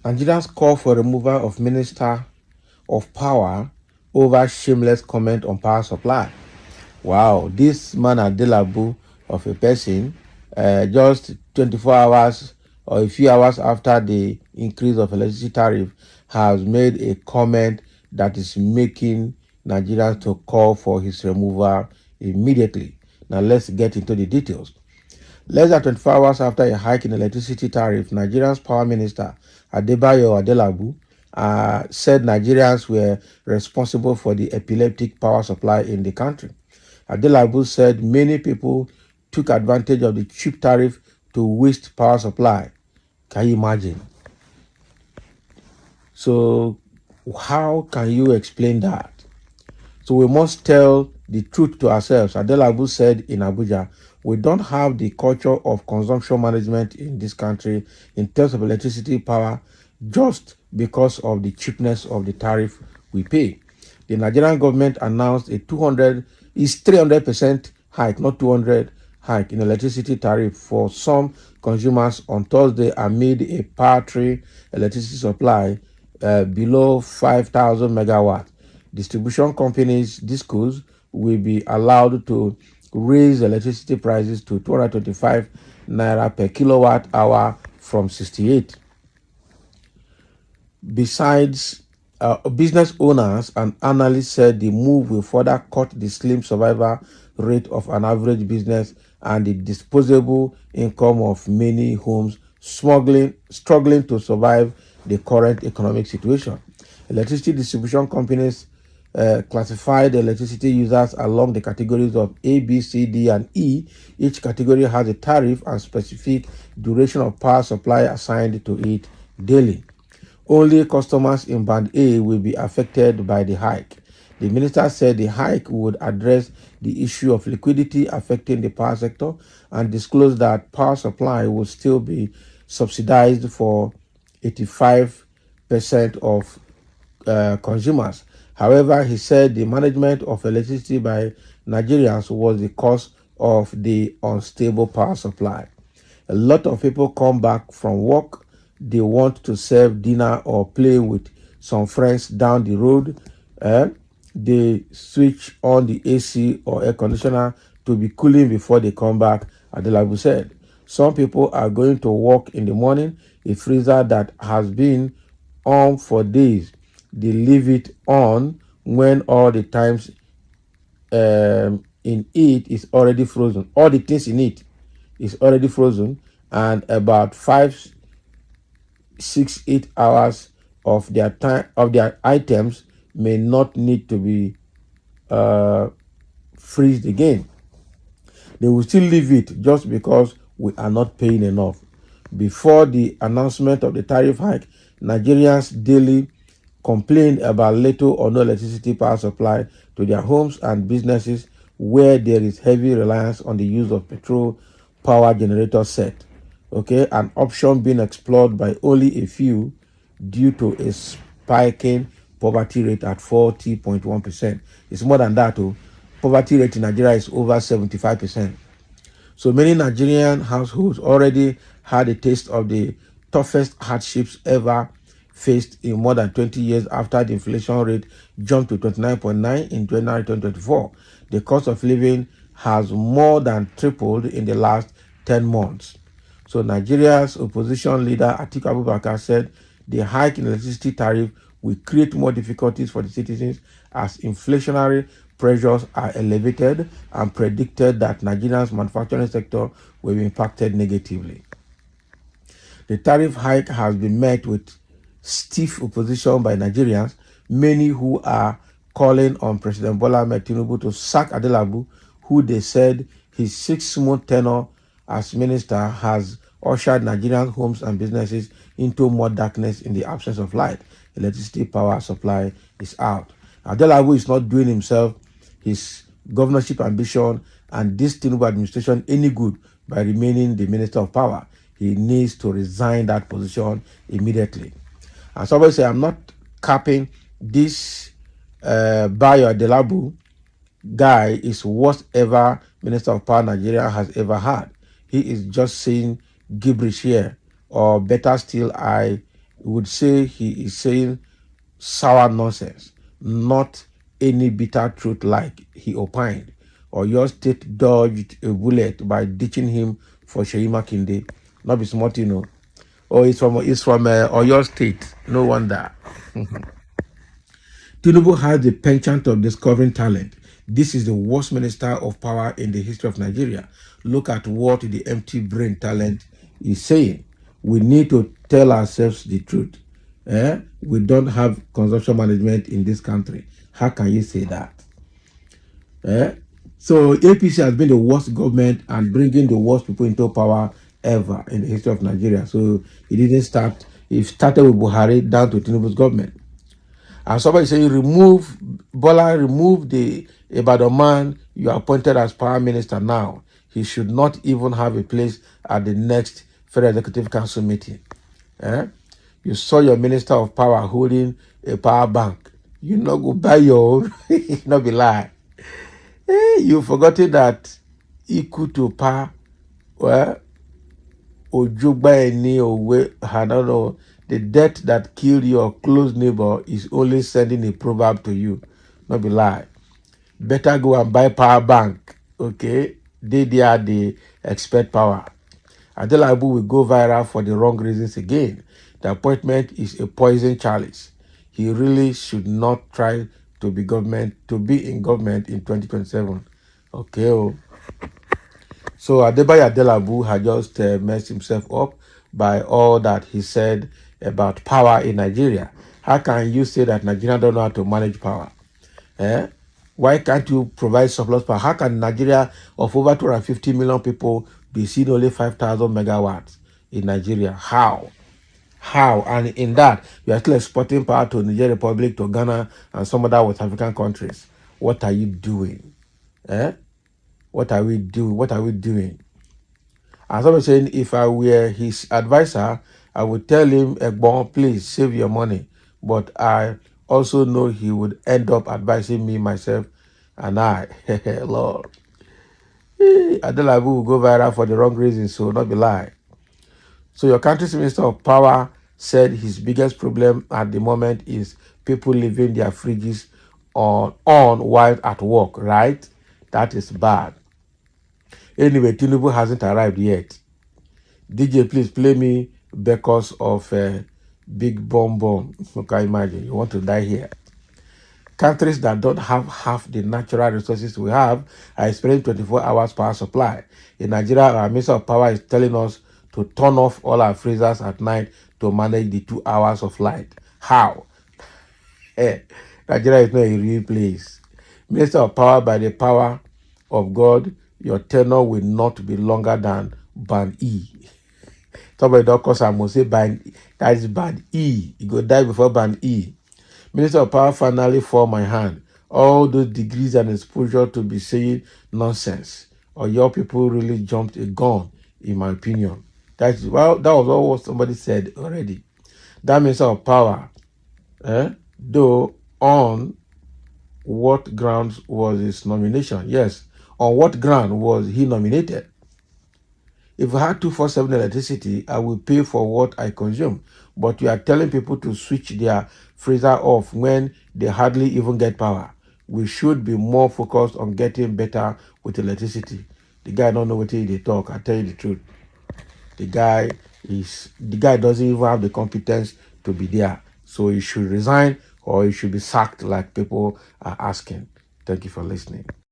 Nigerians call for removal of Minister of Power over shameless comment on power supply. Wow, this man Adelabu of a person, just 24 hours or a few hours after the increase of electricity tariff, has made a comment that is making Nigerians to call for his removal immediately. Now let's get into the details. Less than 24 hours after a hike in electricity tariff, Nigeria's power minister Adelabu said Nigerians were responsible for the epileptic power supply in the country. Adelabu said many people took advantage of the cheap tariff to waste power supply. Can you imagine? So how can you explain that? So we must tell the truth to ourselves. Adelabu said in Abuja, we don't have the culture of consumption management in this country in terms of electricity power just because of the cheapness of the tariff we pay. The Nigerian government announced a 300% hike, not 200 hike in electricity tariff for some consumers on Thursday amid a paltry electricity supply below 5,000 megawatts. Distribution companies, DISCOs, will be allowed to raise electricity prices to 225 naira per kilowatt hour from 68. Besides, business owners and analysts said the move will further cut the slim survival rate of an average business and the disposable income of many homes struggling to survive the current economic situation. Electricity distribution companies classified electricity users along the categories of A, B, C, D, and E. Each category has a tariff and specific duration of power supply assigned to it daily. Only customers in Band A will be affected by the hike. The minister said the hike would address the issue of liquidity affecting the power sector and disclosed that power supply will still be subsidized for 85% of consumers. However, he said the management of electricity by Nigerians was the cause of the unstable power supply. A lot of people come back from work. They want to serve dinner or play with some friends down the road. They switch on the AC or air conditioner to be cooling before they come back, Adelabu said. Some people are going to work in the morning. A freezer that has been on for days, they leave it on when all the times in it is already frozen. All the things in it is already frozen, and about 5, 6, 8 hours of their time of their items may not need to be freezed again. They will still leave it just because we are not paying enough. Before the announcement of the tariff hike, Nigerians daily complained about little or no electricity power supply to their homes and businesses where there is heavy reliance on the use of petrol power generator set. Okay, an option being explored by only a few due to a spiking poverty rate at 40.1%. It's more than that. Poverty rate in Nigeria is over 75%. So many Nigerian households already had a taste of the toughest hardships ever faced in more than 20 years after the inflation rate jumped to 29.9 in January 2024. The cost of living has more than tripled in the last 10 months. So Nigeria's opposition leader Atiku Abubakar said the hike in electricity tariff will create more difficulties for the citizens as inflationary pressures are elevated, and predicted that Nigeria's manufacturing sector will be impacted negatively. The tariff hike has been met with stiff opposition by Nigerians, many who are calling on President Bola Ahmed Tinubu to sack Adelabu, who they said his 6-month tenure as minister has ushered Nigerian homes and businesses into more darkness in the absence of light. Electricity power supply is out. Adelabu is not doing himself, his governorship ambition, and this Tinubu administration any good by remaining the minister of power. He needs to resign that position immediately. And somebody say, I'm not capping this Bayo Adelabu guy is worst ever minister of power Nigeria has ever had. He is just saying gibberish here, or better still, I would say he is saying sour nonsense, not any bitter truth like he opined. Or your state dodged a bullet by ditching him for Sheyi Makinde. Not be smart, you know. Or it's from Oyo State. No wonder. Tinubu has the penchant of discovering talent. This is the worst minister of power in the history of Nigeria. Look at what the empty brain talent is saying. We need to tell ourselves the truth. We don't have consumption management in this country. How can you say that? So APC has been the worst government and bringing the worst people into power ever in the history of Nigeria. So it didn't start. It started with Buhari down to Tinubu's government. And somebody say, remove the Ibadan man you are appointed as power minister now. He should not even have a place at the next Federal Executive Council meeting. You saw your minister of power holding a power bank. You not go buy your own. Not be lie. You forgotten that equal to power. Well, Ojugba any away. I don't know. The death that killed your close neighbor is only sending a proverb to you. Not be lie. Better go and buy power bank. Okay? They expect power. Adelabu will go viral for the wrong reasons again. The appointment is a poison chalice. He really should not try to be in government in 2027. Okay. Oh. So Adelabu had just messed himself up by all that he said about power in Nigeria. How can you say that Nigeria don't know how to manage power? Why can't you provide surplus power? How can Nigeria of over 250 million people be seeing only 5,000 megawatts in Nigeria? How? And in that, you are still exporting power to Niger Republic, to Ghana, and some other West African countries. What are you doing? What are we doing? And somebody saying, if I were his advisor, I would tell him, Egbon, please save your money. But I also know he would end up advising me, myself, and I. Lord. Adelabu will go viral for the wrong reasons, so not be lie. So your country's minister of power said his biggest problem at the moment is people leaving their fridges on while at work, right? That is bad. Anyway, Tinubu hasn't arrived yet. DJ, please play me because of Big Bomb. You can imagine, you want to die here. Countries that don't have half the natural resources we have are experiencing 24 hours power supply. In Nigeria, our Minister of Power is telling us to turn off all our freezers at night to manage the 2 hours of light. How? Nigeria is not a real place. Minister of Power, by the power of God, your tenure will not be longer than band E. Somebody don't cause I must say band. That is band E. You go die before band E. Minister of Power finally for my hand. All those degrees and exposure to be saying nonsense. Or your people really jumped a gun, in my opinion. That was all what somebody said already. That Minister of Power, though on what grounds was his nomination? Yes. On what ground was he nominated? If I had 247 electricity, I will pay for what I consume. But you are telling people to switch their freezer off when they hardly even get power. We should be more focused on getting better with electricity. The guy don't know what they talk. I tell you the truth. The guy doesn't even have the competence to be there. So he should resign or he should be sacked like people are asking. Thank you for listening.